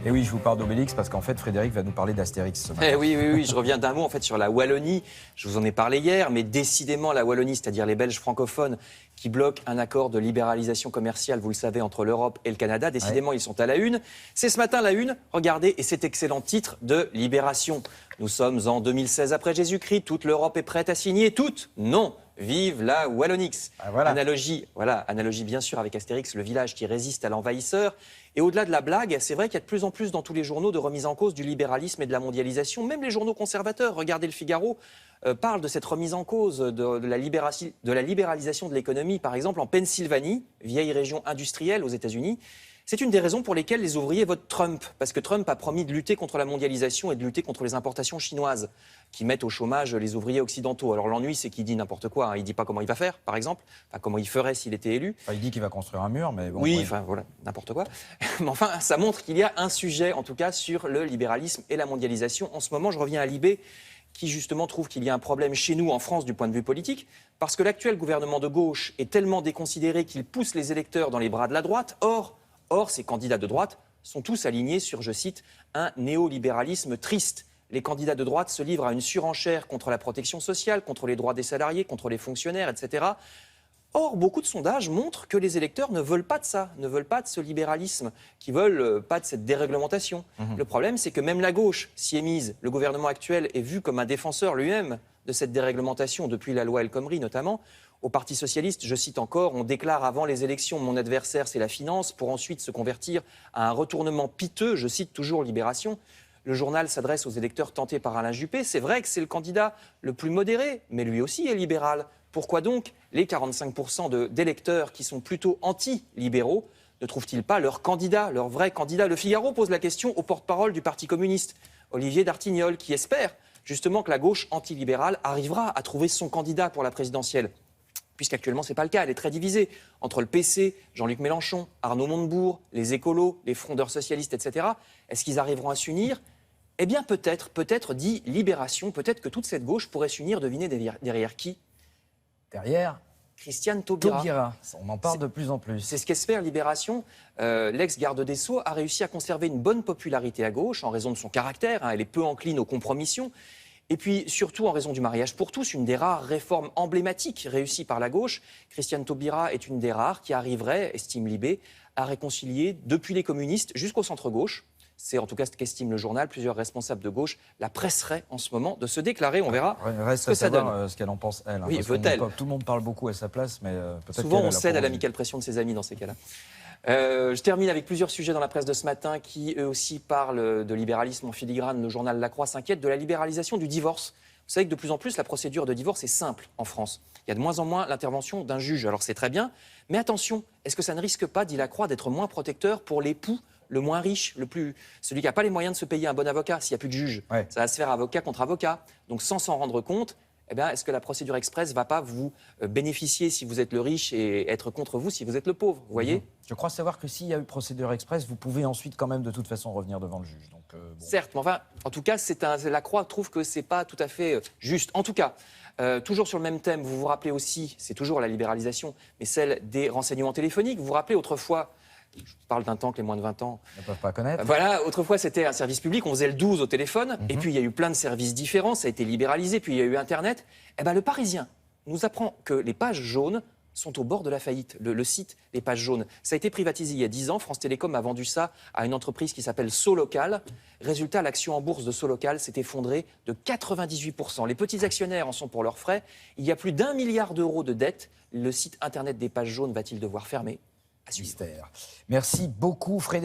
Et oui, je vous parle d'Obélix parce qu'en fait, Frédéric va nous parler d'Astérix ce matin. Oui, je reviens d'un mot en fait sur la Wallonie. Je vous en ai parlé hier, mais décidément la Wallonie, c'est-à-dire les Belges francophones qui bloquent un accord de libéralisation commerciale, vous le savez, entre l'Europe et le Canada, décidément ils sont à la une. C'est ce matin la une, regardez, et cet excellent titre de Libération. Nous sommes en 2016 après Jésus-Christ, toute l'Europe est prête à signer, toute? Non. Vive la Wallonix. Analogie bien sûr avec Astérix, le village qui résiste à l'envahisseur. Et au-delà de la blague, c'est vrai qu'il y a de plus en plus dans tous les journaux de remise en cause du libéralisme et de la mondialisation. Même les journaux conservateurs, regardez le Figaro, parlent de cette remise en cause de la libéralisation de l'économie. Par exemple, en Pennsylvanie, vieille région industrielle aux États-Unis, c'est une des raisons pour lesquelles les ouvriers votent Trump. Parce que Trump a promis de lutter contre la mondialisation et de lutter contre les importations chinoises qui mettent au chômage les ouvriers occidentaux. Alors l'ennui, c'est qu'il dit n'importe quoi. Il ne dit pas comment il va faire, par exemple. Enfin, comment il ferait s'il était élu. Enfin, il dit qu'il va construire un mur, mais bon... Oui, enfin voilà, n'importe quoi. Mais enfin, ça montre qu'il y a un sujet, en tout cas, sur le libéralisme et la mondialisation. En ce moment, je reviens à Libé, qui justement trouve qu'il y a un problème chez nous, en France, du point de vue politique, parce que l'actuel gouvernement de gauche est tellement déconsidéré qu'il pousse les électeurs dans les bras de la droite. Or, ces candidats de droite sont tous alignés sur, je cite, un néolibéralisme triste. Les candidats de droite se livrent à une surenchère contre la protection sociale, contre les droits des salariés, contre les fonctionnaires, etc. Or, beaucoup de sondages montrent que les électeurs ne veulent pas de ça, ne veulent pas de ce libéralisme, qui veulent pas de cette déréglementation. Le problème, c'est que même la gauche s'y est mise. Le gouvernement actuel est vu comme un défenseur lui-même de cette déréglementation, depuis la loi El Khomri notamment. Au Parti socialiste, je cite encore, on déclare avant les élections « mon adversaire, c'est la finance » pour ensuite se convertir à un retournement piteux, je cite toujours Libération. Le journal s'adresse aux électeurs tentés par Alain Juppé. C'est vrai que c'est le candidat le plus modéré, mais lui aussi est libéral. Pourquoi donc les 45% d'électeurs qui sont plutôt anti-libéraux ne trouvent-ils pas leur candidat, leur vrai candidat? Le Figaro pose la question au porte-parole du Parti communiste, Olivier D'Artignol, qui espère justement que la gauche antilibérale arrivera à trouver son candidat pour la présidentielle. Puisqu'actuellement, ce n'est pas le cas, elle est très divisée entre le PC, Jean-Luc Mélenchon, Arnaud Montebourg, les écolos, les frondeurs socialistes, etc. Est-ce qu'ils arriveront à s'unir? Eh bien, peut-être, dit Libération, peut-être que toute cette gauche pourrait s'unir, devinez derrière qui? Derrière Christiane Taubira. On en parle de plus en plus. C'est ce qu'espère Libération. L'ex-garde des Sceaux a réussi à conserver une bonne popularité à gauche en raison de son caractère. Elle est peu encline aux compromissions. Et puis, surtout, en raison du mariage pour tous, une des rares réformes emblématiques réussies par la gauche. Christiane Taubira est une des rares qui arriverait, estime Libé, à réconcilier depuis les communistes jusqu'au centre-gauche. C'est en tout cas ce qu'estime le journal. Plusieurs responsables de gauche la presseraient en ce moment de se déclarer. On verra ce que ça donne. Ce qu'elle en pense, elle. Oui, veut-elle. Tout le monde parle beaucoup à sa place, mais peut-être souvent on cède à l'amicale pression de ses amis dans ces cas-là. Je termine avec plusieurs sujets dans la presse de ce matin qui, eux aussi, parlent de libéralisme en filigrane. Le journal La Croix s'inquiète de la libéralisation du divorce. Vous savez que de plus en plus, la procédure de divorce est simple en France. Il y a de moins en moins l'intervention d'un juge. Alors c'est très bien, mais attention, est-ce que ça ne risque pas, dit La Croix, d'être moins protecteur pour l'époux le moins riche, celui qui n'a pas les moyens de se payer un bon avocat s'il n'y a plus de juge? Ça va se faire avocat contre avocat. Donc sans s'en rendre compte, eh bien, est-ce que la procédure express ne va pas vous bénéficier si vous êtes le riche et être contre vous si vous êtes le pauvre, vous voyez? Je crois savoir que s'il y a eu procédure express, vous pouvez ensuite quand même de toute façon revenir devant le juge. Donc, bon. Certes, mais enfin, en tout cas, la Croix trouve que ce n'est pas tout à fait juste. En tout cas, toujours sur le même thème, vous vous rappelez aussi, c'est toujours la libéralisation, mais celle des renseignements téléphoniques. Vous vous rappelez autrefois, je parle d'un temps que les moins de 20 ans ne peuvent pas connaître. Voilà, autrefois c'était un service public, on faisait le 12 au téléphone, et puis il y a eu plein de services différents, ça a été libéralisé, puis il y a eu Internet. Eh bien, le Parisien nous apprend que les pages jaunes sont au bord de la faillite, le site Les Pages Jaunes. Ça a été privatisé il y a 10 ans, France Télécom a vendu ça à une entreprise qui s'appelle Solocal. Résultat, l'action en bourse de Solocal s'est effondrée de 98%. Les petits actionnaires en sont pour leurs frais. Il y a plus d'1 milliard d'euros de dettes. Le site Internet des Pages Jaunes va-t-il devoir fermer? Mystère. Merci beaucoup, Frédéric.